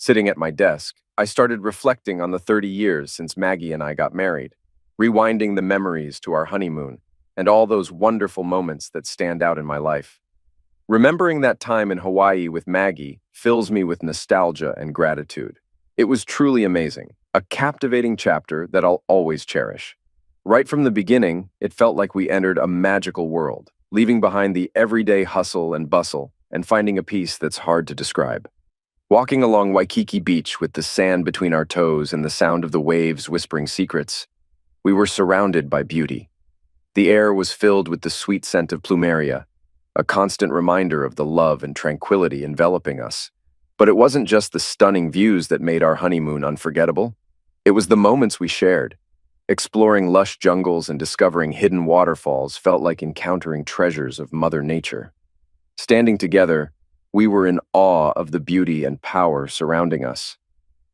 Sitting at my desk, I started reflecting on the 30 years since Maggie and I got married, rewinding the memories to our honeymoon and all those wonderful moments that stand out in my life. Remembering that time in Hawaii with Maggie fills me with nostalgia and gratitude. It was truly amazing, a captivating chapter that I'll always cherish. Right from the beginning, it felt like we entered a magical world, leaving behind the everyday hustle and bustle and finding a peace that's hard to describe. Walking along Waikiki Beach with the sand between our toes and the sound of the waves whispering secrets, we were surrounded by beauty. The air was filled with the sweet scent of plumeria, a constant reminder of the love and tranquility enveloping us. But it wasn't just the stunning views that made our honeymoon unforgettable. It was the moments we shared. Exploring lush jungles and discovering hidden waterfalls felt like encountering treasures of Mother Nature. Standing together, we were in awe of the beauty and power surrounding us.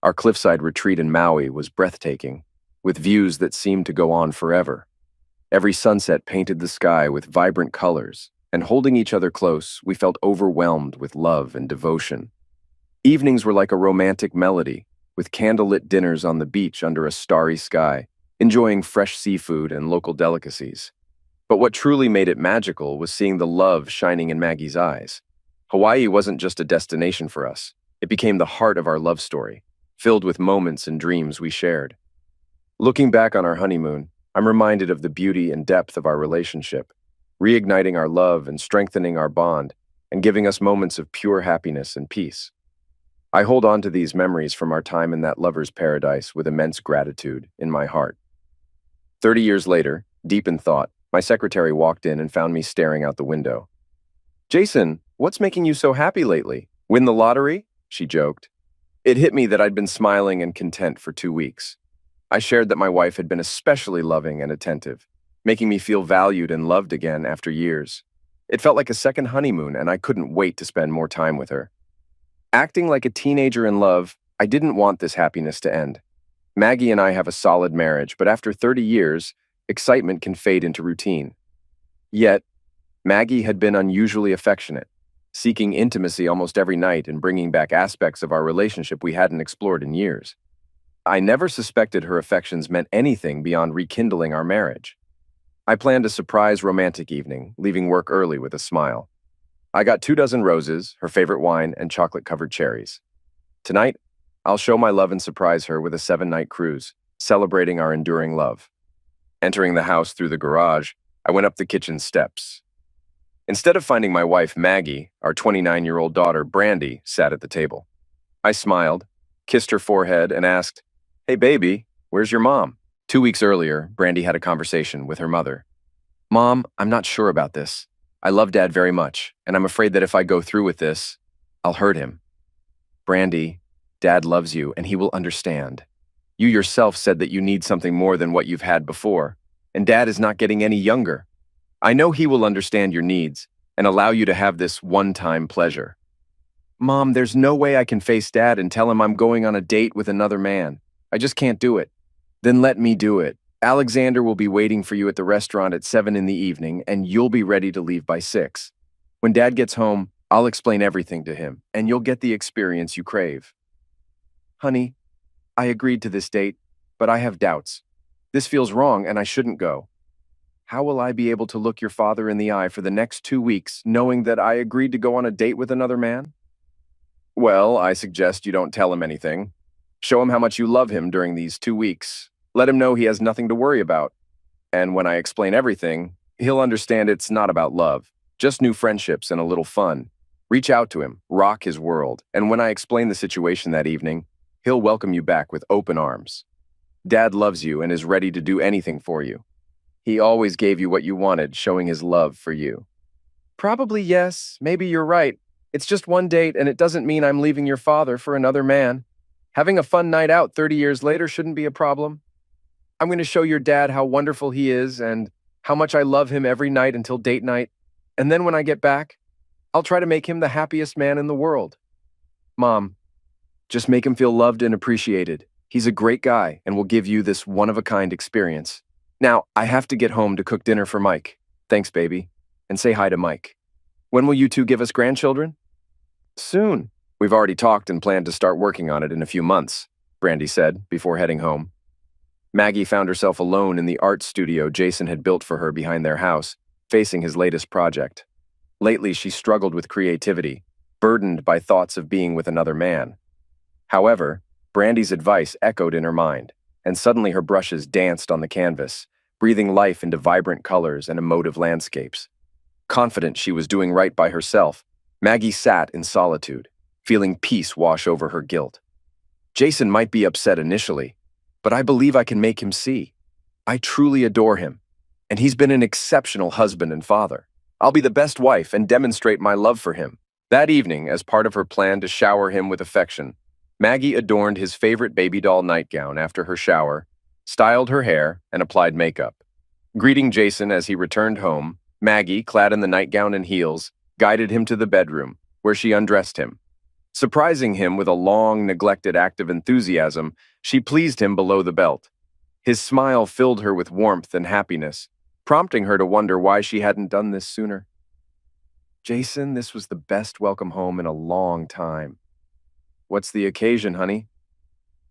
Our cliffside retreat in Maui was breathtaking, with views that seemed to go on forever. Every sunset painted the sky with vibrant colors, and holding each other close, we felt overwhelmed with love and devotion. Evenings were like a romantic melody, with candlelit dinners on the beach under a starry sky, enjoying fresh seafood and local delicacies. But what truly made it magical was seeing the love shining in Maggie's eyes. Hawaii wasn't just a destination for us. It became the heart of our love story, filled with moments and dreams we shared. Looking back on our honeymoon, I'm reminded of the beauty and depth of our relationship, reigniting our love and strengthening our bond, and giving us moments of pure happiness and peace. I hold on to these memories from our time in that lover's paradise with immense gratitude in my heart. 30 years later, deep in thought, my secretary walked in and found me staring out the window. "Jason, what's making you so happy lately? Win the lottery?" she joked. It hit me that I'd been smiling and content for 2 weeks. I shared that my wife had been especially loving and attentive, making me feel valued and loved again after years. It felt like a second honeymoon, and I couldn't wait to spend more time with her. Acting like a teenager in love, I didn't want this happiness to end. Maggie and I have a solid marriage, but after 30 years, excitement can fade into routine. Yet, Maggie had been unusually affectionate, seeking intimacy almost every night and bringing back aspects of our relationship we hadn't explored in years. I never suspected her affections meant anything beyond rekindling our marriage. I planned a surprise romantic evening, leaving work early with a smile. I got 2 dozen roses, her favorite wine, and chocolate-covered cherries. Tonight, I'll show my love and surprise her with a 7-night cruise, celebrating our enduring love. Entering the house through the garage, I went up the kitchen steps. Instead of finding my wife, Maggie, our 29-year-old daughter, Brandy, sat at the table. I smiled, kissed her forehead, and asked, "Hey, baby, where's your mom?" 2 weeks earlier, Brandy had a conversation with her mother. "Mom, I'm not sure about this. I love Dad very much, and I'm afraid that if I go through with this, I'll hurt him." "Brandy, Dad loves you, and he will understand. You yourself said that you need something more than what you've had before, and Dad is not getting any younger. I know he will understand your needs and allow you to have this one-time pleasure." "Mom, there's no way I can face Dad and tell him I'm going on a date with another man. I just can't do it." "Then let me do it. Alexander will be waiting for you at the restaurant at 7 in the evening, and you'll be ready to leave by 6. When Dad gets home, I'll explain everything to him, and you'll get the experience you crave." "Honey, I agreed to this date, but I have doubts. This feels wrong, and I shouldn't go. How will I be able to look your father in the eye for the next 2 weeks, knowing that I agreed to go on a date with another man?" "Well, I suggest you don't tell him anything. Show him how much you love him during these 2 weeks. Let him know he has nothing to worry about. And when I explain everything, he'll understand it's not about love, just new friendships and a little fun. Reach out to him, rock his world, and when I explain the situation that evening, he'll welcome you back with open arms. Dad loves you and is ready to do anything for you. He always gave you what you wanted, showing his love for you." "Probably yes, maybe you're right. It's just one date, and it doesn't mean I'm leaving your father for another man. Having a fun night out 30 years later shouldn't be a problem. I'm going to show your dad how wonderful he is and how much I love him every night until date night. And then when I get back, I'll try to make him the happiest man in the world." "Mom, just make him feel loved and appreciated. He's a great guy and will give you this one-of-a-kind experience. Now, I have to get home to cook dinner for Mike. Thanks, baby. And say hi to Mike. When will you two give us grandchildren?" "Soon. We've already talked and planned to start working on it in a few months, Brandy said before heading home. Maggie found herself alone in the art studio Jason had built for her behind their house, facing his latest project. Lately, she struggled with creativity, burdened by thoughts of being with another man. However, Brandy's advice echoed in her mind, and suddenly her brushes danced on the canvas, breathing life into vibrant colors and emotive landscapes. Confident she was doing right by herself, Maggie sat in solitude, feeling peace wash over her guilt. Jason might be upset initially, but I believe I can make him see. I truly adore him, and he's been an exceptional husband and father. I'll be the best wife and demonstrate my love for him. That evening, as part of her plan to shower him with affection, Maggie adorned his favorite baby doll nightgown after her shower, styled her hair, and applied makeup. Greeting Jason as he returned home, Maggie, clad in the nightgown and heels, guided him to the bedroom, where she undressed him. Surprising him with a long, neglected act of enthusiasm, she pleased him below the belt. His smile filled her with warmth and happiness, prompting her to wonder why she hadn't done this sooner. Jason, this was the best welcome home in a long time. What's the occasion, honey?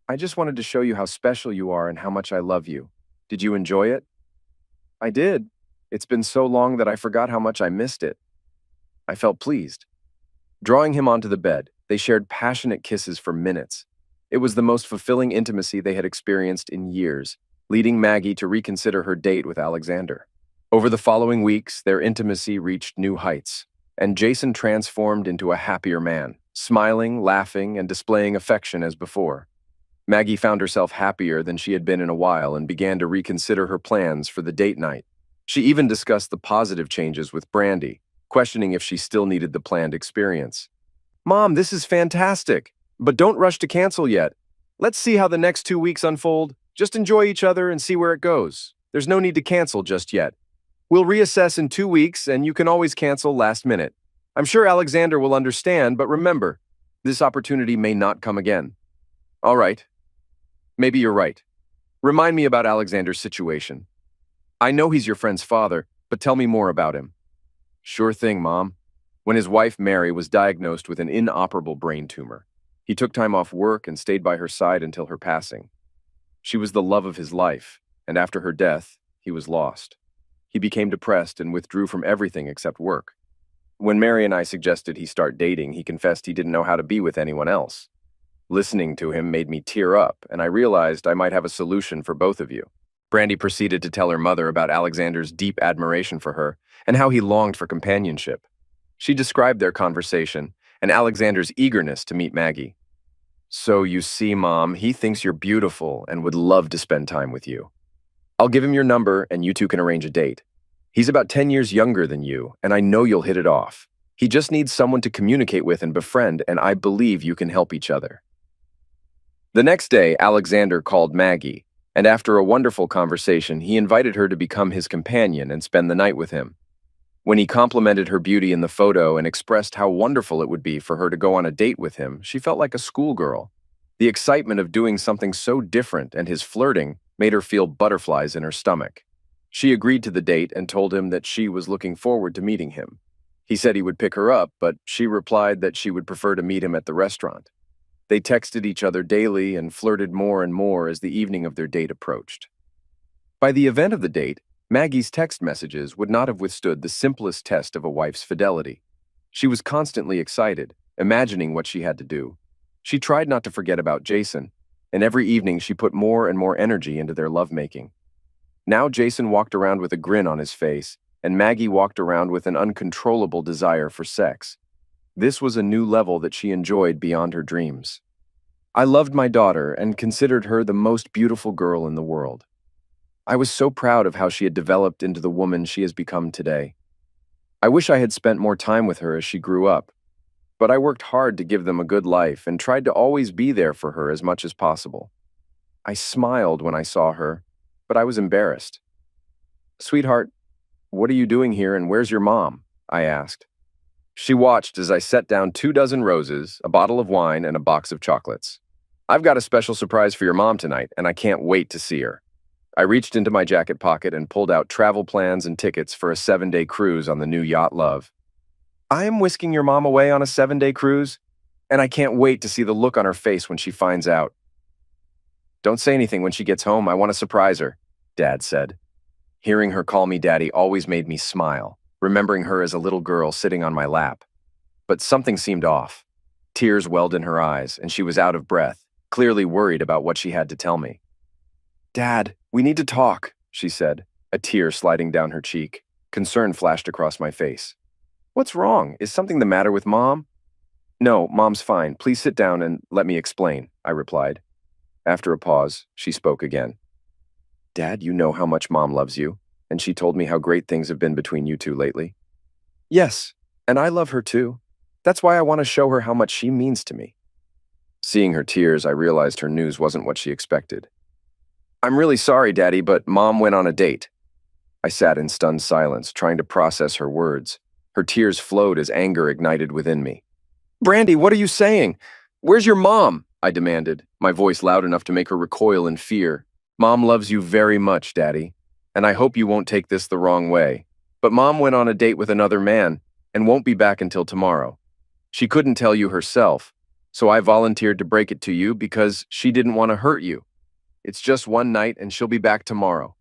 I just wanted to show you how special you are and how much I love you. Did you enjoy it? I did. It's been so long that I forgot how much I missed it. I felt pleased. Drawing him onto the bed, they shared passionate kisses for minutes. It was the most fulfilling intimacy they had experienced in years, leading Maggie to reconsider her date with Alexander. Over the following weeks, their intimacy reached new heights, and Jason transformed into a happier man, smiling, laughing, and displaying affection as before. Maggie found herself happier than she had been in a while and began to reconsider her plans for the date night. She even discussed the positive changes with Brandy, questioning if she still needed the planned experience. Mom, this is fantastic, but don't rush to cancel yet. Let's see how the next 2 weeks unfold. Just enjoy each other and see where it goes. There's no need to cancel just yet. We'll reassess in 2 weeks, and you can always cancel last minute. I'm sure Alexander will understand, but remember, this opportunity may not come again. All right. Maybe you're right. Remind me about Alexander's situation. I know he's your friend's father, but tell me more about him. Sure thing, Mom. When his wife, Mary, was diagnosed with an inoperable brain tumor, he took time off work and stayed by her side until her passing. She was the love of his life, and after her death, he was lost. He became depressed and withdrew from everything except work. When Mary and I suggested he start dating, he confessed he didn't know how to be with anyone else. Listening to him made me tear up, and I realized I might have a solution for both of you. Brandy proceeded to tell her mother about Alexander's deep admiration for her and how he longed for companionship. She described their conversation and Alexander's eagerness to meet Maggie. So you see, Mom, he thinks you're beautiful and would love to spend time with you. I'll give him your number and you two can arrange a date. He's about 10 years younger than you, and I know you'll hit it off. He just needs someone to communicate with and befriend, and I believe you can help each other. The next day, Alexander called Maggie, and after a wonderful conversation, he invited her to become his companion and spend the night with him. When he complimented her beauty in the photo and expressed how wonderful it would be for her to go on a date with him, she felt like a schoolgirl. The excitement of doing something so different and his flirting made her feel butterflies in her stomach. She agreed to the date and told him that she was looking forward to meeting him. He said he would pick her up, but she replied that she would prefer to meet him at the restaurant. They texted each other daily and flirted more and more as the evening of their date approached. By the event of the date, Maggie's text messages would not have withstood the simplest test of a wife's fidelity. She was constantly excited, imagining what she had to do. She tried not to forget about Jason, and every evening she put more and more energy into their lovemaking. Now Jason walked around with a grin on his face, and Maggie walked around with an uncontrollable desire for sex. This was a new level that she enjoyed beyond her dreams. I loved my daughter and considered her the most beautiful girl in the world. I was so proud of how she had developed into the woman she has become today. I wish I had spent more time with her as she grew up, but I worked hard to give them a good life and tried to always be there for her as much as possible. I smiled when I saw her, but I was embarrassed. Sweetheart, what are you doing here and where's your mom? I asked. She watched as I set down 24 roses, a bottle of wine, and a box of chocolates. I've got a special surprise for your mom tonight, and I can't wait to see her. I reached into my jacket pocket and pulled out travel plans and tickets for a 7-day cruise on the new yacht Love. I am whisking your mom away on a 7-day cruise? and I can't wait to see the look on her face when she finds out. Don't say anything when she gets home. I want to surprise her, Dad said. Hearing her call me Daddy always made me smile, remembering her as a little girl sitting on my lap. But something seemed off. Tears welled in her eyes, and she was out of breath, clearly worried about what she had to tell me. Dad, we need to talk, she said, a tear sliding down her cheek. Concern flashed across my face. What's wrong? Is something the matter with Mom? No, Mom's fine. Please sit down and let me explain, I replied. After a pause, she spoke again. Dad, you know how much Mom loves you, and she told me how great things have been between you two lately. Yes, and I love her too. That's why I want to show her how much she means to me. Seeing her tears, I realized her news wasn't what she expected. I'm really sorry, Daddy, but Mom went on a date. I sat in stunned silence, trying to process her words. Her tears flowed as anger ignited within me. Brandy, what are you saying? Where's your mom? I demanded, my voice loud enough to make her recoil in fear. Mom loves you very much, Daddy, and I hope you won't take this the wrong way. But Mom went on a date with another man and won't be back until tomorrow. She couldn't tell you herself, so I volunteered to break it to you because she didn't want to hurt you. It's just one night and she'll be back tomorrow.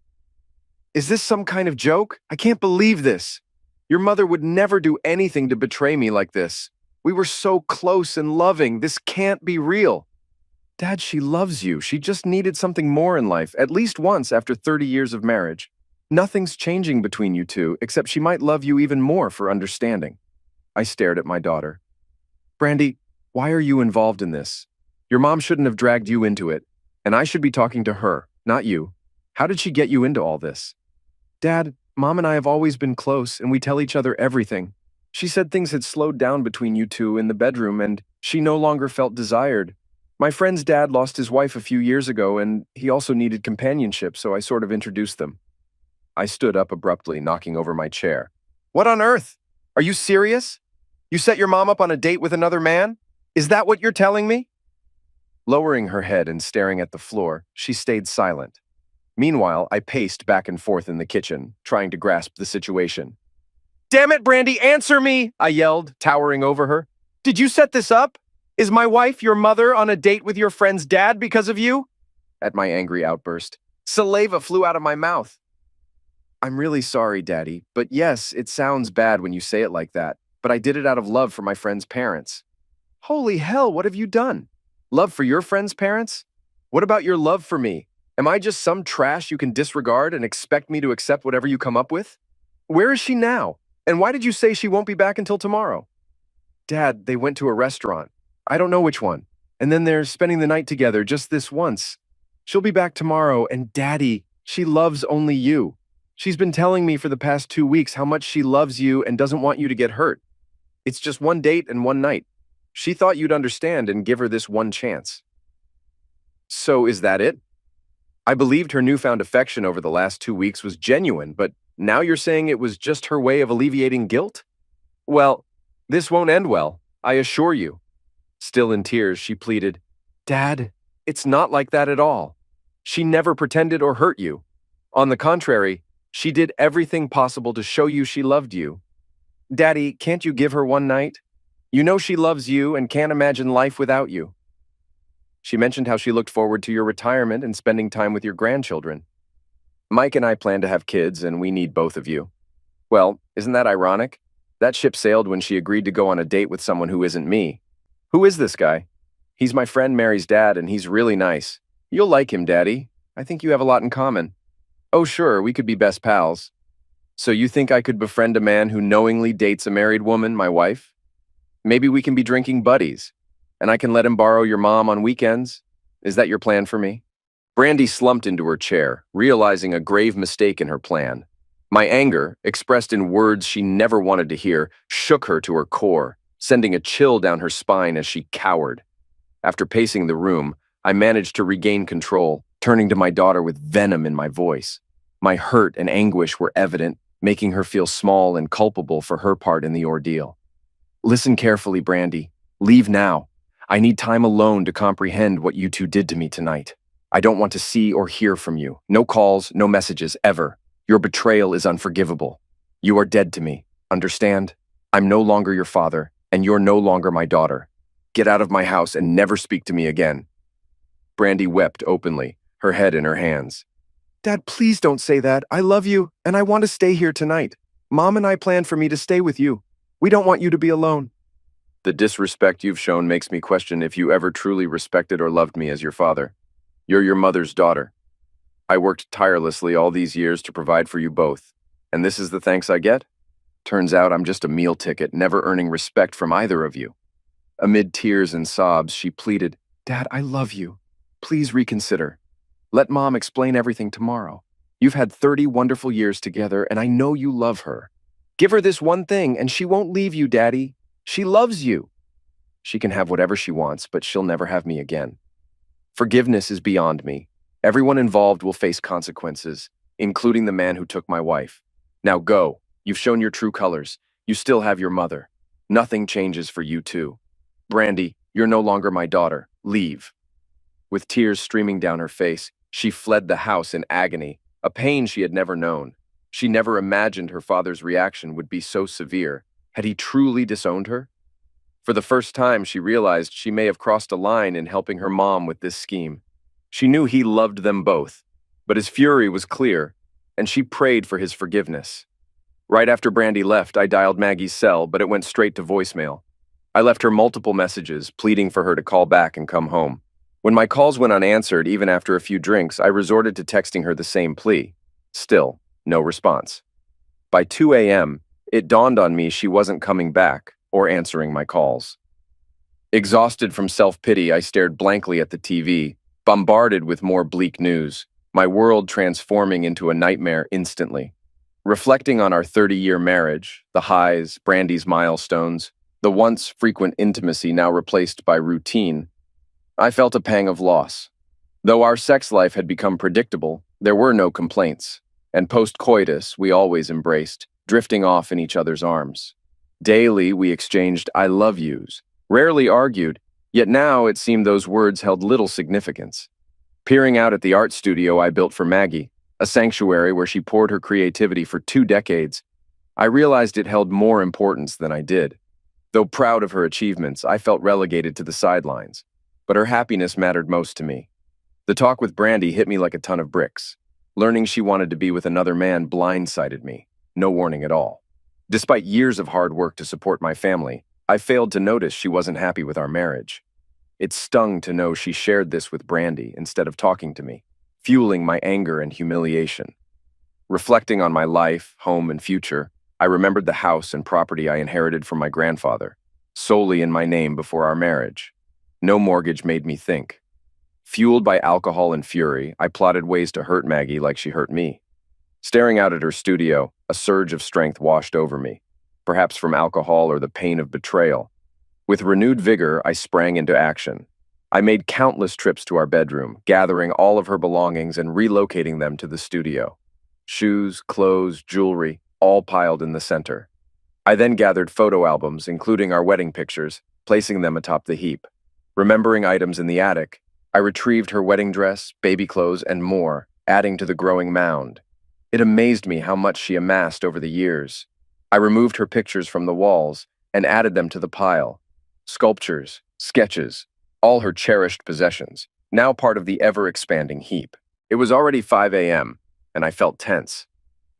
Is this some kind of joke? I can't believe this. Your mother would never do anything to betray me like this. We were so close and loving. This can't be real. Dad, she loves you. She just needed something more in life, at least once after 30 years of marriage. Nothing's changing between you two, except she might love you even more for understanding. I stared at my daughter. Brandy, why are you involved in this? Your mom shouldn't have dragged you into it, and I should be talking to her, not you. How did she get you into all this? Dad, Mom and I have always been close, and we tell each other everything. She said things had slowed down between you two in the bedroom, and she no longer felt desired. My friend's dad lost his wife a few years ago, and he also needed companionship, so I sort of introduced them. I stood up abruptly, knocking over my chair. What on earth? Are you serious? You set your mom up on a date with another man? Is that what you're telling me? Lowering her head and staring at the floor, she stayed silent. Meanwhile, I paced back and forth in the kitchen, trying to grasp the situation. Damn it, Brandy, answer me! I yelled, towering over her. Did you set this up? Is my wife, your mother, on a date with your friend's dad because of you? At my angry outburst, saliva flew out of my mouth. I'm really sorry, Daddy, but yes, it sounds bad when you say it like that, but I did it out of love for my friend's parents. Holy hell, what have you done? Love for your friend's parents? What about your love for me? Am I just some trash you can disregard and expect me to accept whatever you come up with? Where is she now? And why did you say she won't be back until tomorrow? Dad, they went to a restaurant. I don't know which one. And then they're spending the night together just this once. She'll be back tomorrow, and Daddy, she loves only you. She's been telling me for the past 2 weeks how much she loves you and doesn't want you to get hurt. It's just one date and one night. She thought you'd understand and give her this one chance. So is that it? I believed her newfound affection over the last 2 weeks was genuine, but now you're saying it was just her way of alleviating guilt? Well, this won't end well, I assure you. Still in tears, she pleaded, Dad, it's not like that at all. She never pretended or hurt you. On the contrary, she did everything possible to show you she loved you. Daddy, can't you give her one night? You know she loves you and can't imagine life without you. She mentioned how she looked forward to your retirement and spending time with your grandchildren. Mike and I plan to have kids, and we need both of you. Well, isn't that ironic? That ship sailed when she agreed to go on a date with someone who isn't me. Who is this guy? He's my friend Mary's dad, and he's really nice. You'll like him, Daddy. I think you have a lot in common. Oh, sure, we could be best pals. So you think I could befriend a man who knowingly dates a married woman, my wife? Maybe we can be drinking buddies, and I can let him borrow your mom on weekends? Is that your plan for me? Brandy slumped into her chair, realizing a grave mistake in her plan. My anger, expressed in words she never wanted to hear, shook her to her core, sending a chill down her spine as she cowered. After pacing the room, I managed to regain control, turning to my daughter with venom in my voice. My hurt and anguish were evident, making her feel small and culpable for her part in the ordeal. Listen carefully, Brandy. Leave now. I need time alone to comprehend what you two did to me tonight. I don't want to see or hear from you. No calls, no messages, ever. Your betrayal is unforgivable. You are dead to me. Understand? I'm no longer your father, and you're no longer my daughter. Get out of my house and never speak to me again." Brandy wept openly, her head in her hands. "Dad, please don't say that. I love you, and I want to stay here tonight. Mom and I planned for me to stay with you. We don't want you to be alone." "The disrespect you've shown makes me question if you ever truly respected or loved me as your father. You're your mother's daughter. I worked tirelessly all these years to provide for you both, and this is the thanks I get? Turns out I'm just a meal ticket, never earning respect from either of you." Amid tears and sobs, she pleaded, "Dad, I love you. Please reconsider. Let Mom explain everything tomorrow. You've had 30 wonderful years together, and I know you love her. Give her this one thing, and she won't leave you, Daddy. She loves you. She can have whatever she wants, but she'll never have me again. Forgiveness is beyond me. Everyone involved will face consequences, including the man who took my wife. Now go. You've shown your true colors. You still have your mother. Nothing changes for you too. Brandy, you're no longer my daughter. Leave." With tears streaming down her face, she fled the house in agony, a pain she had never known. She never imagined her father's reaction would be so severe. Had he truly disowned her? For the first time, she realized she may have crossed a line in helping her mom with this scheme. She knew he loved them both, but his fury was clear, and she prayed for his forgiveness. Right after Brandy left, I dialed Maggie's cell, but it went straight to voicemail. I left her multiple messages, pleading for her to call back and come home. When my calls went unanswered, even after a few drinks, I resorted to texting her the same plea. Still, no response. By 2 a.m., it dawned on me she wasn't coming back or answering my calls. Exhausted from self-pity, I stared blankly at the TV, bombarded with more bleak news, my world transforming into a nightmare instantly. Reflecting on our 30-year marriage, the highs, Brandy's milestones, the once frequent intimacy now replaced by routine, I felt a pang of loss. Though our sex life had become predictable, there were no complaints, and post-coitus we always embraced, drifting off in each other's arms. Daily we exchanged "I love yous," rarely argued, yet now it seemed those words held little significance. Peering out at the art studio I built for Maggie, a sanctuary where she poured her creativity for 2 decades, I realized it held more importance than I did. Though proud of her achievements, I felt relegated to the sidelines, but her happiness mattered most to me. The talk with Brandy hit me like a ton of bricks. Learning she wanted to be with another man blindsided me, no warning at all. Despite years of hard work to support my family, I failed to notice she wasn't happy with our marriage. It stung to know she shared this with Brandy instead of talking to me, fueling my anger and humiliation. Reflecting on my life, home, and future, I remembered the house and property I inherited from my grandfather, solely in my name before our marriage. No mortgage made me think. Fueled by alcohol and fury, I plotted ways to hurt Maggie like she hurt me. Staring out at her studio, a surge of strength washed over me, perhaps from alcohol or the pain of betrayal. With renewed vigor, I sprang into action. I made countless trips to our bedroom, gathering all of her belongings and relocating them to the studio. Shoes, clothes, jewelry, all piled in the center. I then gathered photo albums, including our wedding pictures, placing them atop the heap. Remembering items in the attic, I retrieved her wedding dress, baby clothes, and more, adding to the growing mound. It amazed me how much she amassed over the years. I removed her pictures from the walls and added them to the pile. Sculptures, sketches, all her cherished possessions, now part of the ever-expanding heap. It was already 5 a.m., and I felt tense.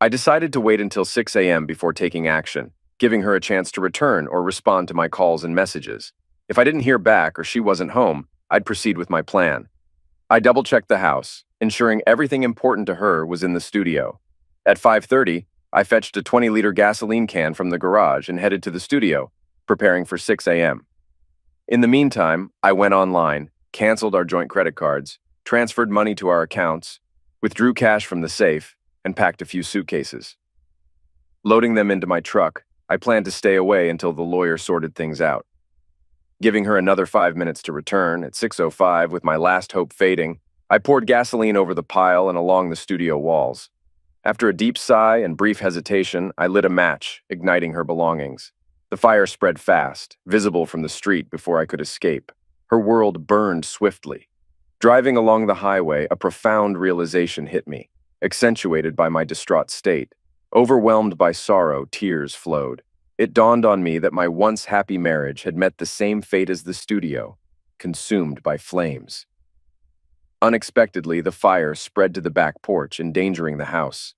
I decided to wait until 6 a.m. before taking action, giving her a chance to return or respond to my calls and messages. If I didn't hear back or she wasn't home, I'd proceed with my plan. I double-checked the house, ensuring everything important to her was in the studio. At 5:30, I fetched a 20-liter gasoline can from the garage and headed to the studio, preparing for 6 a.m. In the meantime, I went online, canceled our joint credit cards, transferred money to our accounts, withdrew cash from the safe, and packed a few suitcases. Loading them into my truck, I planned to stay away until the lawyer sorted things out. Giving her another 5 minutes to return, at 6:05, with my last hope fading, I poured gasoline over the pile and along the studio walls. After a deep sigh and brief hesitation, I lit a match, igniting her belongings. The fire spread fast, visible from the street before I could escape. Her world burned swiftly. Driving along the highway, a profound realization hit me, accentuated by my distraught state. Overwhelmed by sorrow, tears flowed. It dawned on me that my once happy marriage had met the same fate as the studio, consumed by flames. Unexpectedly, the fire spread to the back porch, endangering the house.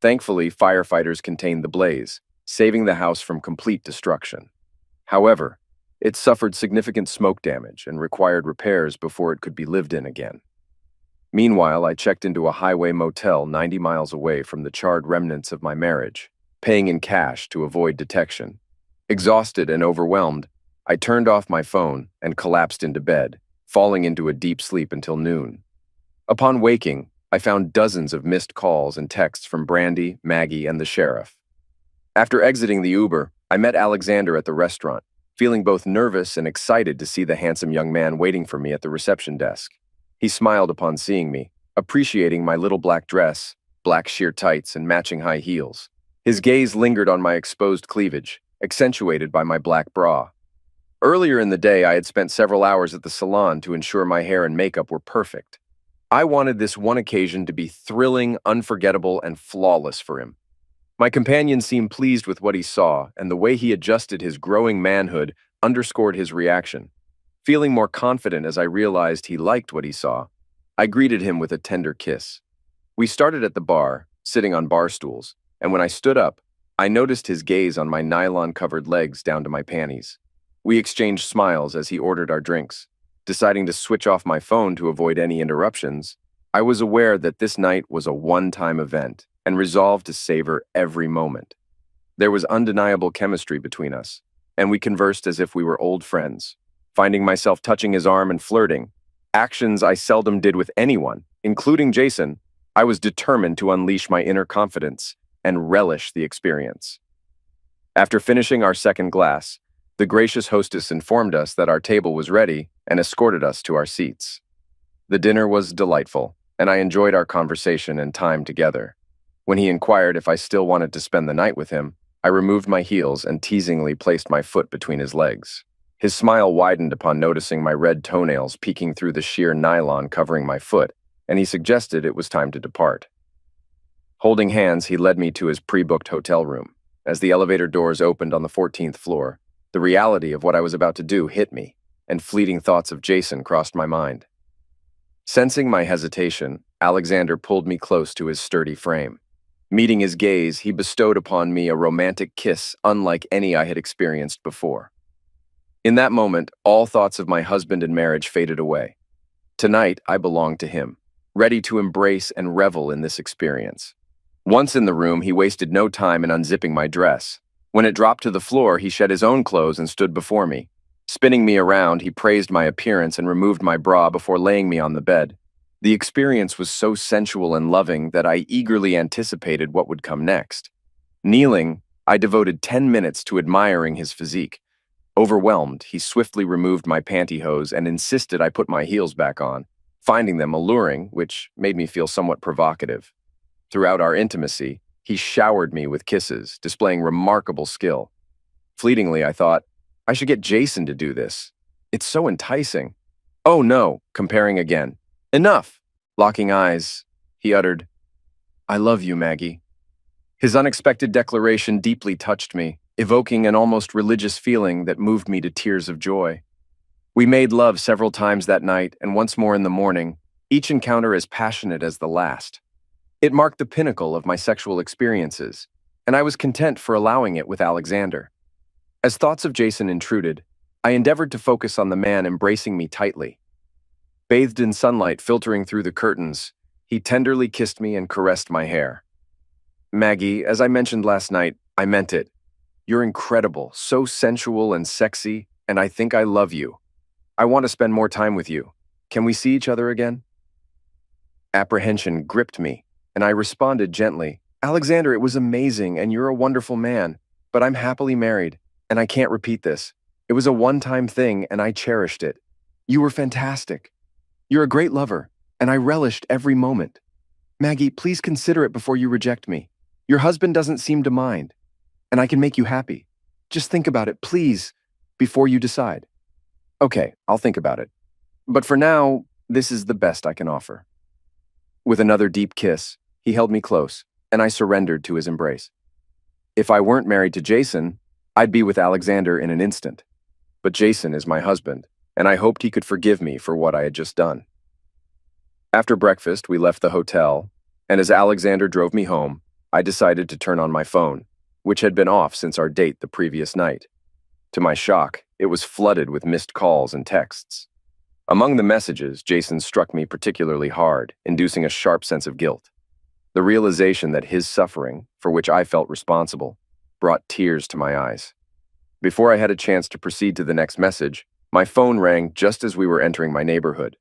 Thankfully, firefighters contained the blaze, saving the house from complete destruction. However, it suffered significant smoke damage and required repairs before it could be lived in again. Meanwhile, I checked into a highway motel 90 miles away from the charred remnants of my marriage, paying in cash to avoid detection. Exhausted and overwhelmed, I turned off my phone and collapsed into bed, falling into a deep sleep until noon. Upon waking, I found dozens of missed calls and texts from Brandy, Maggie, and the sheriff. After exiting the Uber, I met Alexander at the restaurant, feeling both nervous and excited to see the handsome young man waiting for me at the reception desk. He smiled upon seeing me, appreciating my little black dress, black sheer tights, and matching high heels. His gaze lingered on my exposed cleavage, accentuated by my black bra. Earlier in the day, I had spent several hours at the salon to ensure my hair and makeup were perfect. I wanted this one occasion to be thrilling, unforgettable, and flawless for him. My companion seemed pleased with what he saw, and the way he adjusted his growing manhood underscored his reaction. Feeling more confident as I realized he liked what he saw, I greeted him with a tender kiss. We started at the bar, sitting on bar stools, and when I stood up, I noticed his gaze on my nylon-covered legs down to my panties. We exchanged smiles as he ordered our drinks. Deciding to switch off my phone to avoid any interruptions, I was aware that this night was a one-time event and resolved to savor every moment. There was undeniable chemistry between us, and we conversed as if we were old friends, finding myself touching his arm and flirting, actions I seldom did with anyone, including Jason. I was determined to unleash my inner confidence and relish the experience. After finishing our second glass, the gracious hostess informed us that our table was ready and escorted us to our seats. The dinner was delightful, and I enjoyed our conversation and time together. When he inquired if I still wanted to spend the night with him, I removed my heels and teasingly placed my foot between his legs. His smile widened upon noticing my red toenails peeking through the sheer nylon covering my foot, and he suggested it was time to depart. Holding hands, he led me to his pre-booked hotel room. As the elevator doors opened on the 14th floor, the reality of what I was about to do hit me, and fleeting thoughts of Jason crossed my mind. Sensing my hesitation, Alexander pulled me close to his sturdy frame. Meeting his gaze, he bestowed upon me a romantic kiss unlike any I had experienced before. In that moment, all thoughts of my husband and marriage faded away. Tonight, I belonged to him, ready to embrace and revel in this experience. Once in the room, he wasted no time in unzipping my dress. When it dropped to the floor, he shed his own clothes and stood before me. Spinning me around, he praised my appearance and removed my bra before laying me on the bed. The experience was so sensual and loving that I eagerly anticipated what would come next. Kneeling, I devoted 10 minutes to admiring his physique. Overwhelmed, he swiftly removed my pantyhose and insisted I put my heels back on, finding them alluring, which made me feel somewhat provocative. Throughout our intimacy, he showered me with kisses, displaying remarkable skill. Fleetingly, I thought, I should get Jason to do this. It's so enticing. Oh no, comparing again. Enough! Locking eyes, he uttered, I love you, Maggie. His unexpected declaration deeply touched me, evoking an almost religious feeling that moved me to tears of joy. We made love several times that night and once more in the morning, each encounter as passionate as the last. It marked the pinnacle of my sexual experiences, and I was content for allowing it with Alexander. As thoughts of Jason intruded, I endeavored to focus on the man embracing me tightly. Bathed in sunlight filtering through the curtains, he tenderly kissed me and caressed my hair. Maggie, as I mentioned last night, I meant it. You're incredible, so sensual and sexy, and I think I love you. I want to spend more time with you. Can we see each other again? Apprehension gripped me, and I responded gently, Alexander, it was amazing, and you're a wonderful man, but I'm happily married, and I can't repeat this. It was a one-time thing, and I cherished it. You were fantastic. You're a great lover, and I relished every moment. Maggie, please consider it before you reject me. Your husband doesn't seem to mind, and I can make you happy. Just think about it, please, before you decide. Okay, I'll think about it. But for now, this is the best I can offer. With another deep kiss, he held me close, and I surrendered to his embrace. If I weren't married to Jason, I'd be with Alexander in an instant. But Jason is my husband, and I hoped he could forgive me for what I had just done. After breakfast, we left the hotel, and as Alexander drove me home, I decided to turn on my phone, which had been off since our date the previous night. To my shock, it was flooded with missed calls and texts. Among the messages, Jason struck me particularly hard, inducing a sharp sense of guilt. The realization that his suffering, for which I felt responsible, brought tears to my eyes. Before I had a chance to proceed to the next message, my phone rang just as we were entering my neighborhood.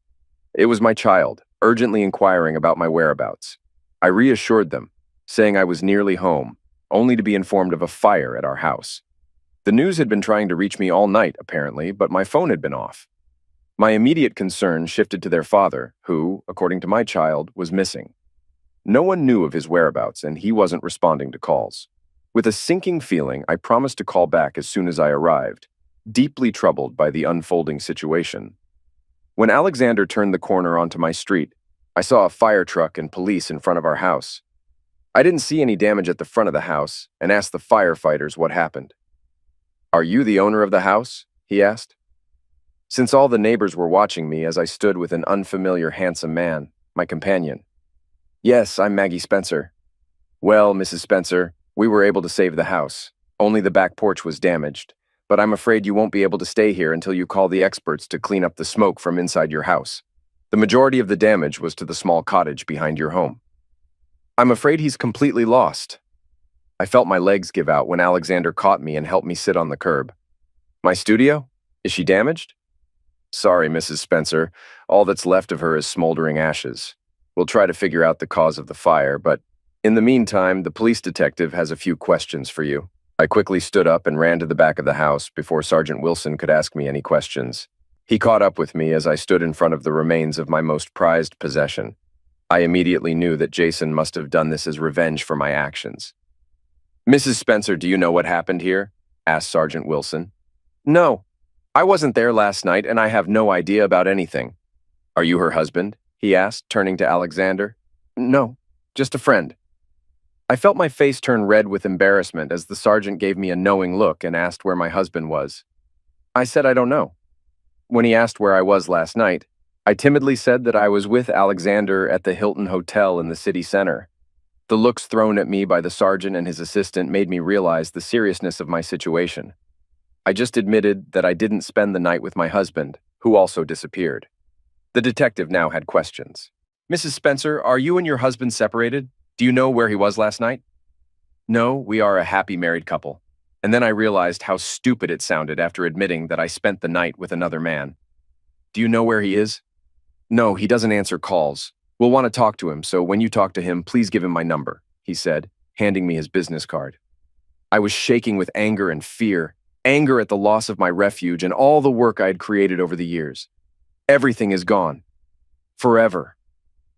It was my child, urgently inquiring about my whereabouts. I reassured them, saying I was nearly home, only to be informed of a fire at our house. The news had been trying to reach me all night, apparently, but my phone had been off. My immediate concern shifted to their father, who, according to my child, was missing. No one knew of his whereabouts, and he wasn't responding to calls. With a sinking feeling, I promised to call back as soon as I arrived, deeply troubled by the unfolding situation. When Alexander turned the corner onto my street, I saw a fire truck and police in front of our house. I didn't see any damage at the front of the house and asked the firefighters what happened. "Are you the owner of the house?" he asked. Since all the neighbors were watching me as I stood with an unfamiliar handsome man, my companion. "Yes, I'm Maggie Spencer." "Well, Mrs. Spencer, we were able to save the house. Only the back porch was damaged, but I'm afraid you won't be able to stay here until you call the experts to clean up the smoke from inside your house. The majority of the damage was to the small cottage behind your home." "I'm afraid he's completely lost." I felt my legs give out when Alexander caught me and helped me sit on the curb. "My studio? Is she damaged?" "Sorry, Mrs. Spencer. All that's left of her is smoldering ashes. We'll try to figure out the cause of the fire, but in the meantime, the police detective has a few questions for you." I quickly stood up and ran to the back of the house before Sergeant Wilson could ask me any questions. He caught up with me as I stood in front of the remains of my most prized possession. I immediately knew that Jason must have done this as revenge for my actions. "Mrs. Spencer, do you know what happened here?" asked Sergeant Wilson. "No. I wasn't there last night, and I have no idea about anything." "Are you her husband?" he asked, turning to Alexander. "No, just a friend." I felt my face turn red with embarrassment as the sergeant gave me a knowing look and asked where my husband was. I said I don't know. When he asked where I was last night, I timidly said that I was with Alexander at the Hilton Hotel in the city center. The looks thrown at me by the sergeant and his assistant made me realize the seriousness of my situation. I just admitted that I didn't spend the night with my husband, who also disappeared. The detective now had questions. "Mrs. Spencer, are you and your husband separated? Do you know where he was last night?" "No, we are a happy married couple." And then I realized how stupid it sounded after admitting that I spent the night with another man. "Do you know where he is?" "No, he doesn't answer calls. We'll want to talk to him, so when you talk to him, please give him my number," he said, handing me his business card. I was shaking with anger and fear, anger at the loss of my refuge and all the work I had created over the years. Everything is gone. Forever.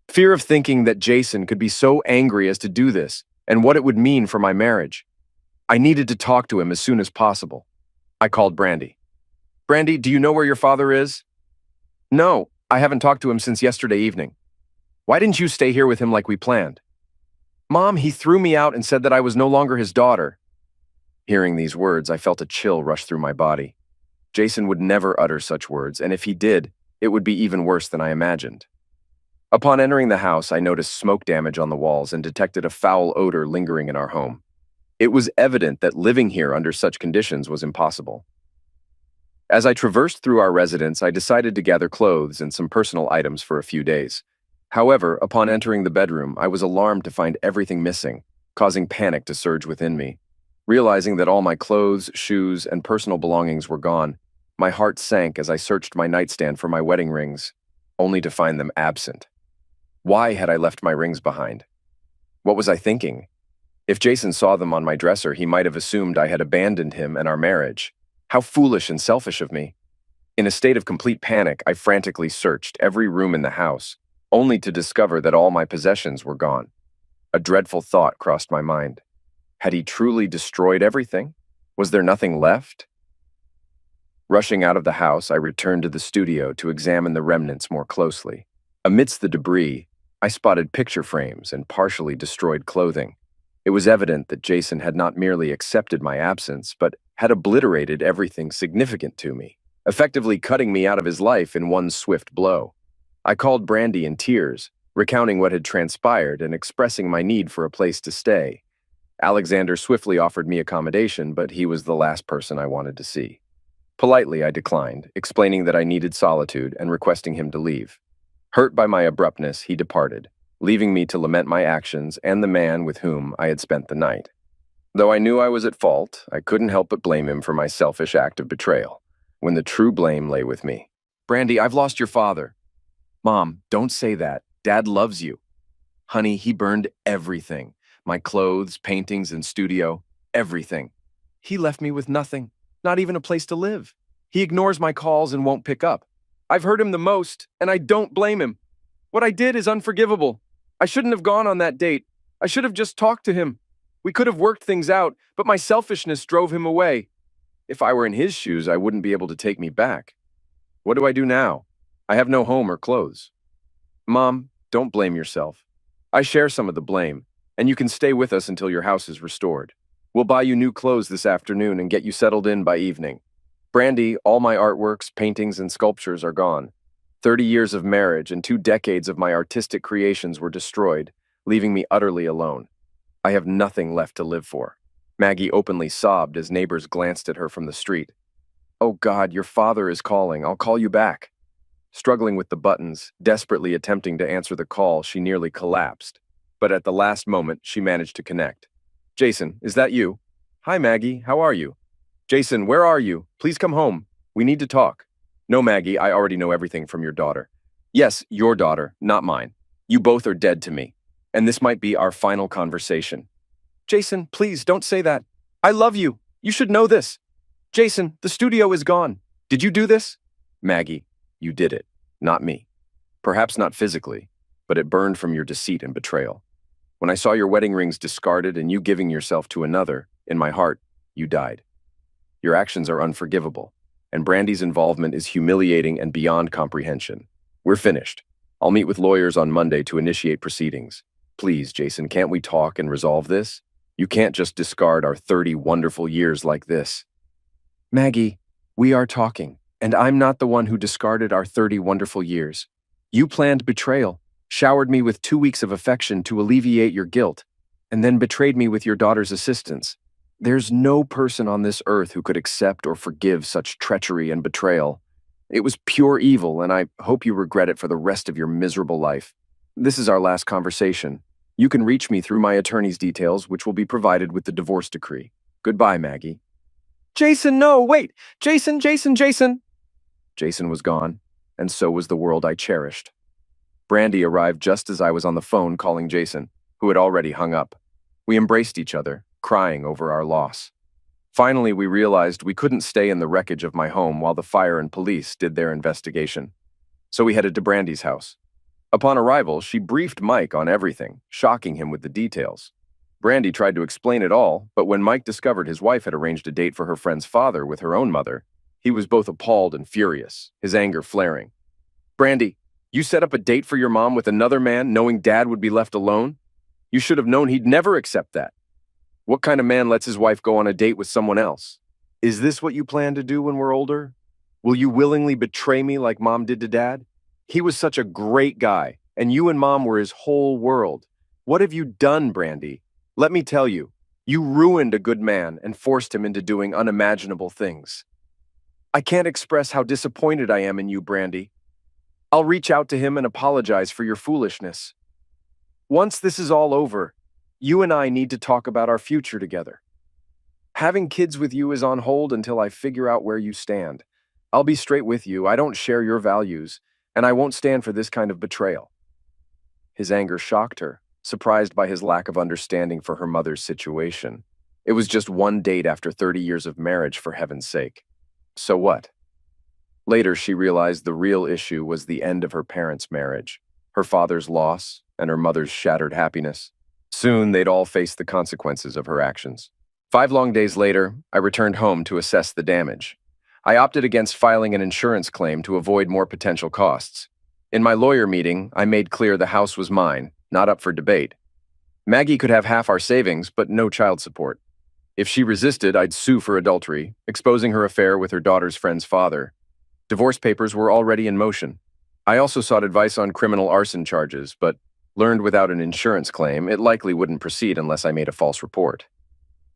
Fear of thinking that Jason could be so angry as to do this, and what it would mean for my marriage. I needed to talk to him as soon as possible. I called Brandy. "Brandy, do you know where your father is?" "No, I haven't talked to him since yesterday evening." "Why didn't you stay here with him like we planned?" "Mom, he threw me out and said that I was no longer his daughter." Hearing these words, I felt a chill rush through my body. Jason would never utter such words, and if he did, it would be even worse than I imagined. Upon entering the house, I noticed smoke damage on the walls and detected a foul odor lingering in our home. It was evident that living here under such conditions was impossible. As I traversed through our residence, I decided to gather clothes and some personal items for a few days. However, upon entering the bedroom, I was alarmed to find everything missing, causing panic to surge within me. Realizing that all my clothes, shoes, and personal belongings were gone, my heart sank as I searched my nightstand for my wedding rings, only to find them absent. Why had I left my rings behind? What was I thinking? If Jason saw them on my dresser, he might have assumed I had abandoned him and our marriage. How foolish and selfish of me. In a state of complete panic, I frantically searched every room in the house, only to discover that all my possessions were gone. A dreadful thought crossed my mind. Had he truly destroyed everything? Was there nothing left? Rushing out of the house, I returned to the studio to examine the remnants more closely. Amidst the debris, I spotted picture frames and partially destroyed clothing. It was evident that Jason had not merely accepted my absence, but had obliterated everything significant to me, effectively cutting me out of his life in one swift blow. I called Brandy in tears, recounting what had transpired and expressing my need for a place to stay. Alexander swiftly offered me accommodation, but he was the last person I wanted to see. Politely, I declined, explaining that I needed solitude and requesting him to leave. Hurt by my abruptness, he departed, leaving me to lament my actions and the man with whom I had spent the night. Though I knew I was at fault, I couldn't help but blame him for my selfish act of betrayal, when the true blame lay with me. Brandy, I've lost your father. Mom, don't say that. Dad loves you. Honey, he burned everything. My clothes, paintings, and studio, everything. He left me with nothing, not even a place to live. He ignores my calls and won't pick up. I've hurt him the most, and I don't blame him. What I did is unforgivable. I shouldn't have gone on that date. I should have just talked to him. We could have worked things out, but my selfishness drove him away. If I were in his shoes, I wouldn't be able to take me back. What do I do now? I have no home or clothes. Mom, don't blame yourself. I share some of the blame, and you can stay with us until your house is restored. We'll buy you new clothes this afternoon and get you settled in by evening. Brandy, all my artworks, paintings, and sculptures are gone. 30 years of marriage and 2 decades of my artistic creations were destroyed, leaving me utterly alone. I have nothing left to live for. Maggie openly sobbed as neighbors glanced at her from the street. Oh God, your father is calling. I'll call you back. Struggling with the buttons, desperately attempting to answer the call, she nearly collapsed. But at the last moment, she managed to connect. Jason, is that you? Hi, Maggie. How are you? Jason, where are you? Please come home. We need to talk. No, Maggie, I already know everything from your daughter. Yes, your daughter, not mine. You both are dead to me. And this might be our final conversation. Jason, please don't say that. I love you. You should know this. Jason, the studio is gone. Did you do this? Maggie, you did it, not me. Perhaps not physically, but it burned from your deceit and betrayal. When I saw your wedding rings discarded and you giving yourself to another, in my heart, you died. Your actions are unforgivable, and Brandy's involvement is humiliating and beyond comprehension. We're finished. I'll meet with lawyers on Monday to initiate proceedings. Please, Jason, can't we talk and resolve this? You can't just discard our 30 wonderful years like this. Maggie, we are talking, and I'm not the one who discarded our 30 wonderful years. You planned betrayal, showered me with 2 weeks of affection to alleviate your guilt, and then betrayed me with your daughter's assistance. There's no person on this earth who could accept or forgive such treachery and betrayal. It was pure evil, and I hope you regret it for the rest of your miserable life. This is our last conversation. You can reach me through my attorney's details, which will be provided with the divorce decree. Goodbye, Maggie. Jason, no, wait! Jason! Jason was gone, and so was the world I cherished. Brandy arrived just as I was on the phone calling Jason, who had already hung up. We embraced each other, crying over our loss. Finally, we realized we couldn't stay in the wreckage of my home while the fire and police did their investigation. So we headed to Brandy's house. Upon arrival, she briefed Mike on everything, shocking him with the details. Brandy tried to explain it all, but when Mike discovered his wife had arranged a date for her friend's father with her own mother, he was both appalled and furious, his anger flaring. Brandy, you set up a date for your mom with another man, knowing Dad would be left alone? You should have known he'd never accept that. What kind of man lets his wife go on a date with someone else? Is this what you plan to do when we're older? Will you willingly betray me like Mom did to Dad? He was such a great guy, and you and Mom were his whole world. What have you done, Brandy? Let me tell you, you ruined a good man and forced him into doing unimaginable things. I can't express how disappointed I am in you, Brandy. I'll reach out to him and apologize for your foolishness. Once this is all over, you and I need to talk about our future together. Having kids with you is on hold until I figure out where you stand. I'll be straight with you. I don't share your values, and I won't stand for this kind of betrayal. His anger shocked her, surprised by his lack of understanding for her mother's situation. It was just one date after 30 years of marriage, for heaven's sake. So what? Later, she realized the real issue was the end of her parents' marriage, her father's loss, and her mother's shattered happiness. Soon, they'd all face the consequences of her actions. 5 long days later, I returned home to assess the damage. I opted against filing an insurance claim to avoid more potential costs. In my lawyer meeting, I made clear the house was mine, not up for debate. Maggie could have half our savings, but no child support. If she resisted, I'd sue for adultery, exposing her affair with her daughter's friend's father. Divorce papers were already in motion. I also sought advice on criminal arson charges, but learned without an insurance claim it likely wouldn't proceed unless I made a false report.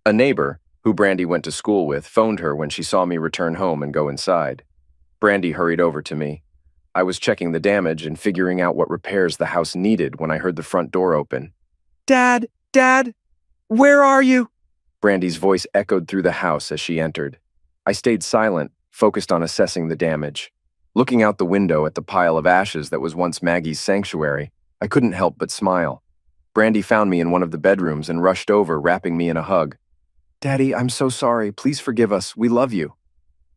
A neighbor, who Brandy went to school with, phoned her when she saw me return home and go inside. Brandy hurried over to me. I was checking the damage and figuring out what repairs the house needed when I heard the front door open. Dad, where are you?" Brandy's voice echoed through the house as she entered. I stayed silent, focused on assessing the damage. Looking out the window at the pile of ashes that was once Maggie's sanctuary, I couldn't help but smile. Brandy found me in one of the bedrooms and rushed over, wrapping me in a hug. "Daddy, I'm so sorry. Please forgive us. We love you."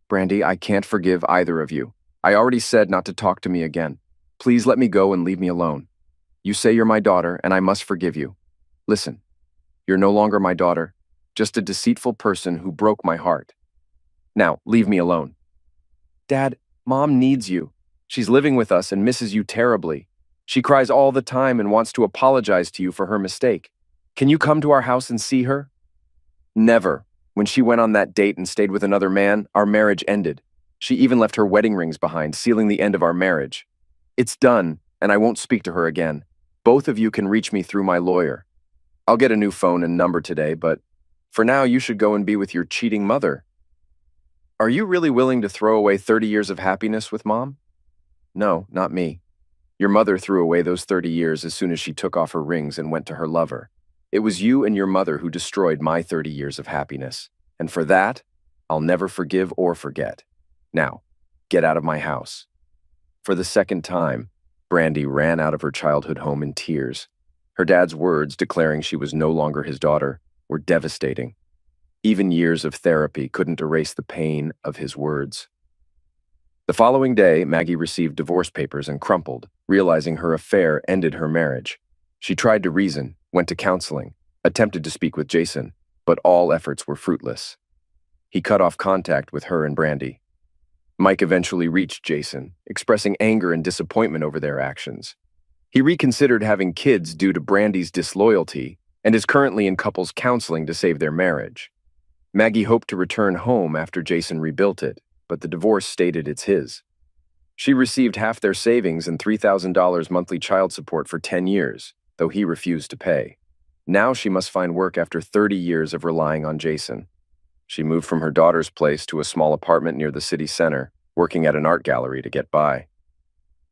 "Brandy, I can't forgive either of you. I already said not to talk to me again. Please let me go and leave me alone. You say you're my daughter, and I must forgive you. Listen, you're no longer my daughter, just a deceitful person who broke my heart. Now, leave me alone." "Dad, Mom needs you. She's living with us and misses you terribly. She cries all the time and wants to apologize to you for her mistake. Can you come to our house and see her?" "Never. When she went on that date and stayed with another man, our marriage ended. She even left her wedding rings behind, sealing the end of our marriage. It's done, and I won't speak to her again. Both of you can reach me through my lawyer. I'll get a new phone and number today, but for now you should go and be with your cheating mother." "Are you really willing to throw away 30 years of happiness with Mom?" "No, not me. Your mother threw away those 30 years as soon as she took off her rings and went to her lover. It was you and your mother who destroyed my 30 years of happiness, and for that, I'll never forgive or forget. Now, get out of my house." For the second time, Brandy ran out of her childhood home in tears. Her dad's words declaring she was no longer his daughter were devastating. Even years of therapy couldn't erase the pain of his words. The following day, Maggie received divorce papers and crumpled, realizing her affair ended her marriage. She tried to reason, went to counseling, attempted to speak with Jason, but all efforts were fruitless. He cut off contact with her and Brandy. Mike eventually reached Jason, expressing anger and disappointment over their actions. He reconsidered having kids due to Brandy's disloyalty and is currently in couples counseling to save their marriage. Maggie hoped to return home after Jason rebuilt it, but the divorce stated it's his. She received half their savings and $3,000 monthly child support for 10 years, though he refused to pay. Now she must find work after 30 years of relying on Jason. She moved from her daughter's place to a small apartment near the city center, working at an art gallery to get by.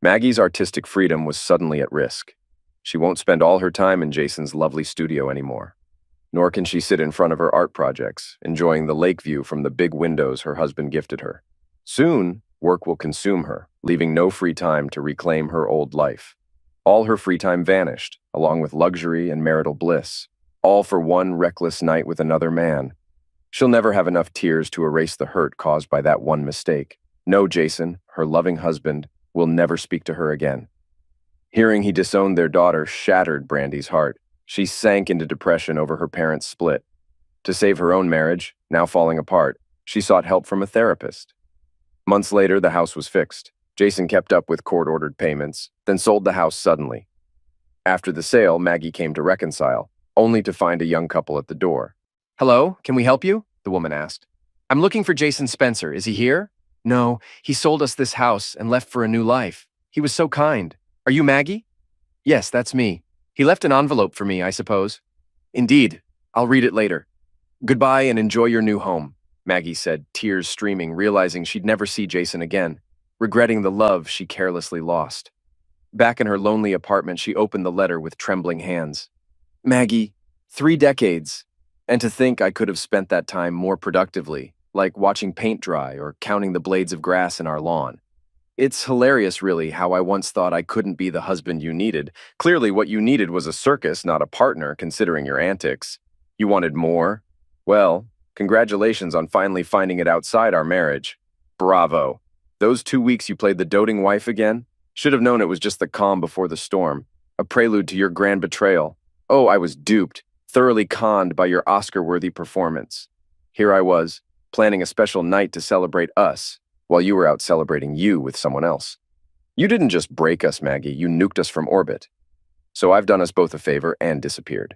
Maggie's artistic freedom was suddenly at risk. She won't spend all her time in Jason's lovely studio anymore. Nor can she sit in front of her art projects, enjoying the lake view from the big windows her husband gifted her. Soon, work will consume her, leaving no free time to reclaim her old life. All her free time vanished, along with luxury and marital bliss, all for one reckless night with another man. She'll never have enough tears to erase the hurt caused by that one mistake. No, Jason, her loving husband, will never speak to her again. Hearing he disowned their daughter shattered Brandy's heart. She sank into depression over her parents' split. To save her own marriage, now falling apart, she sought help from a therapist. Months later, the house was fixed. Jason kept up with court-ordered payments, then sold the house suddenly. After the sale, Maggie came to reconcile, only to find a young couple at the door. "Hello, can we help you?" the woman asked. "I'm looking for Jason Spencer. Is he here?" "No, he sold us this house and left for a new life. He was so kind. Are you Maggie?" "Yes, that's me. He left an envelope for me, I suppose." "Indeed. I'll read it later. Goodbye and enjoy your new home," Maggie said, tears streaming, realizing she'd never see Jason again, regretting the love she carelessly lost. Back in her lonely apartment, she opened the letter with trembling hands. "Maggie, 3 decades. And to think I could have spent that time more productively, like watching paint dry or counting the blades of grass in our lawn. It's hilarious, really, how I once thought I couldn't be the husband you needed. Clearly, what you needed was a circus, not a partner, considering your antics. You wanted more? Well, congratulations on finally finding it outside our marriage. Bravo. Those 2 weeks you played the doting wife again? Should have known it was just the calm before the storm, a prelude to your grand betrayal. Oh, I was duped, thoroughly conned by your Oscar-worthy performance. Here I was, planning a special night to celebrate us, while you were out celebrating you with someone else. You didn't just break us, Maggie, you nuked us from orbit. So I've done us both a favor and disappeared.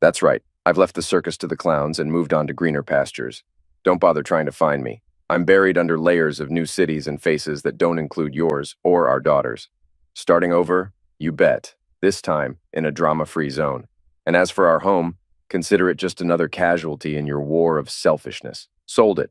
That's right. I've left the circus to the clowns and moved on to greener pastures. Don't bother trying to find me. I'm buried under layers of new cities and faces that don't include yours or our daughters. Starting over, you bet. This time, in a drama-free zone. And as for our home, consider it just another casualty in your war of selfishness. Sold it.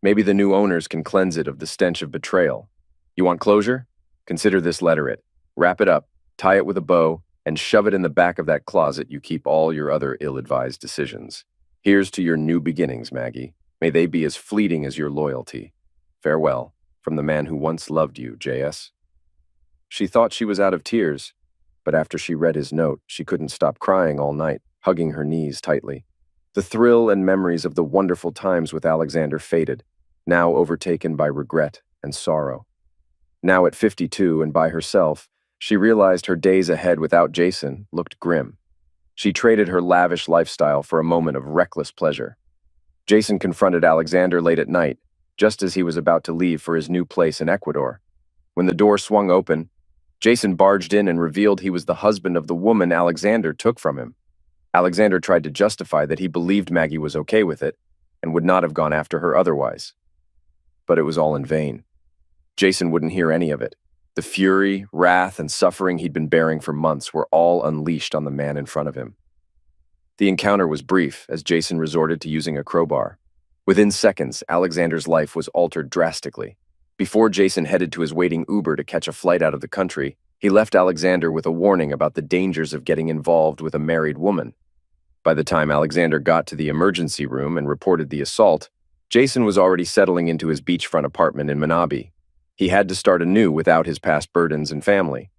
Maybe the new owners can cleanse it of the stench of betrayal. You want closure? Consider this letter it. Wrap it up, tie it with a bow, and shove it in the back of that closet you keep all your other ill-advised decisions. Here's to your new beginnings, Maggie. May they be as fleeting as your loyalty. Farewell, from the man who once loved you, J.S. She thought she was out of tears, but after she read his note, she couldn't stop crying all night, hugging her knees tightly. The thrill and memories of the wonderful times with Alexander faded, now overtaken by regret and sorrow. Now at 52 and by herself, she realized her days ahead without Jason looked grim. She traded her lavish lifestyle for a moment of reckless pleasure. Jason confronted Alexander late at night, just as he was about to leave for his new place in Ecuador. When the door swung open, Jason barged in and revealed he was the husband of the woman Alexander took from him. Alexander tried to justify that he believed Maggie was okay with it and would not have gone after her otherwise. But it was all in vain. Jason wouldn't hear any of it. The fury, wrath, and suffering he'd been bearing for months were all unleashed on the man in front of him. The encounter was brief, as Jason resorted to using a crowbar. Within seconds, Alexander's life was altered drastically. Before Jason headed to his waiting Uber to catch a flight out of the country, he left Alexander with a warning about the dangers of getting involved with a married woman. By the time Alexander got to the emergency room and reported the assault, Jason was already settling into his beachfront apartment in Manabi. He had to start anew without his past burdens and family.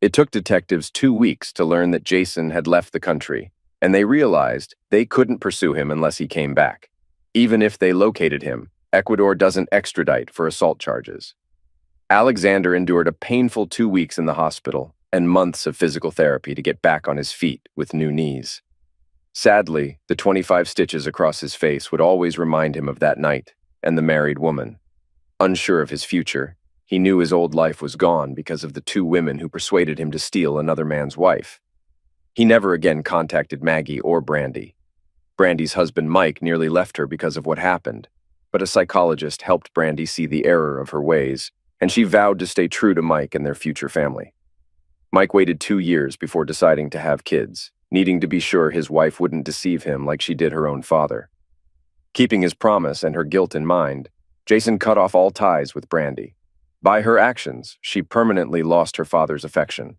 It took detectives 2 weeks to learn that Jason had left the country, and they realized they couldn't pursue him unless he came back. Even if they located him, Ecuador doesn't extradite for assault charges. Alexander endured a painful 2 weeks in the hospital and months of physical therapy to get back on his feet with new knees. Sadly, the 25 stitches across his face would always remind him of that night and the married woman. Unsure of his future, he knew his old life was gone because of the 2 women who persuaded him to steal another man's wife. He never again contacted Maggie or Brandy. Brandy's husband Mike nearly left her because of what happened, but a psychologist helped Brandy see the error of her ways, and she vowed to stay true to Mike and their future family. Mike waited 2 years before deciding to have kids, needing to be sure his wife wouldn't deceive him like she did her own father. Keeping his promise and her guilt in mind, Jason cut off all ties with Brandy. By her actions, she permanently lost her father's affection.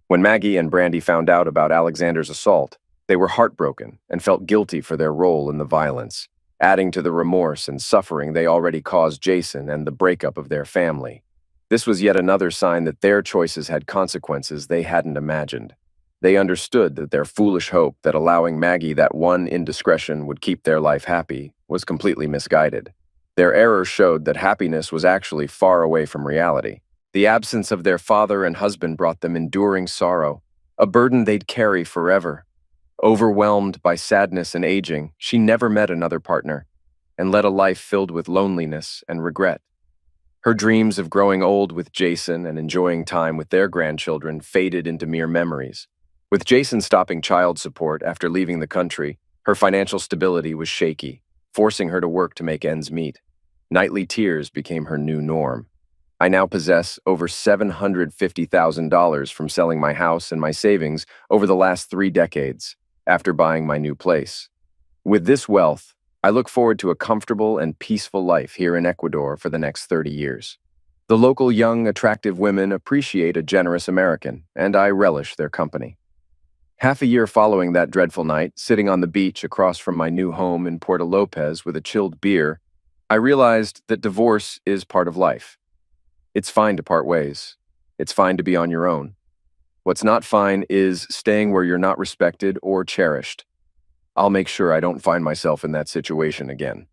When Maggie and Brandy found out about Alexander's assault, they were heartbroken and felt guilty for their role in the violence, adding to the remorse and suffering they already caused Jason and the breakup of their family. This was yet another sign that their choices had consequences they hadn't imagined. They understood that their foolish hope that allowing Maggie that one indiscretion would keep their life happy was completely misguided. Their error showed that happiness was actually far away from reality. The absence of their father and husband brought them enduring sorrow, a burden they'd carry forever. Overwhelmed by sadness and aging, she never met another partner and led a life filled with loneliness and regret. Her dreams of growing old with Jason and enjoying time with their grandchildren faded into mere memories. With Jason stopping child support after leaving the country, her financial stability was shaky, forcing her to work to make ends meet. Nightly tears became her new norm. I now possess over $750,000 from selling my house and my savings over the last 3 decades, after buying my new place. With this wealth, I look forward to a comfortable and peaceful life here in Ecuador for the next 30 years. The local young, attractive women appreciate a generous American, and I relish their company. Half a year following that dreadful night, sitting on the beach across from my new home in Puerto Lopez with a chilled beer, I realized that divorce is part of life. It's fine to part ways. It's fine to be on your own. What's not fine is staying where you're not respected or cherished. I'll make sure I don't find myself in that situation again.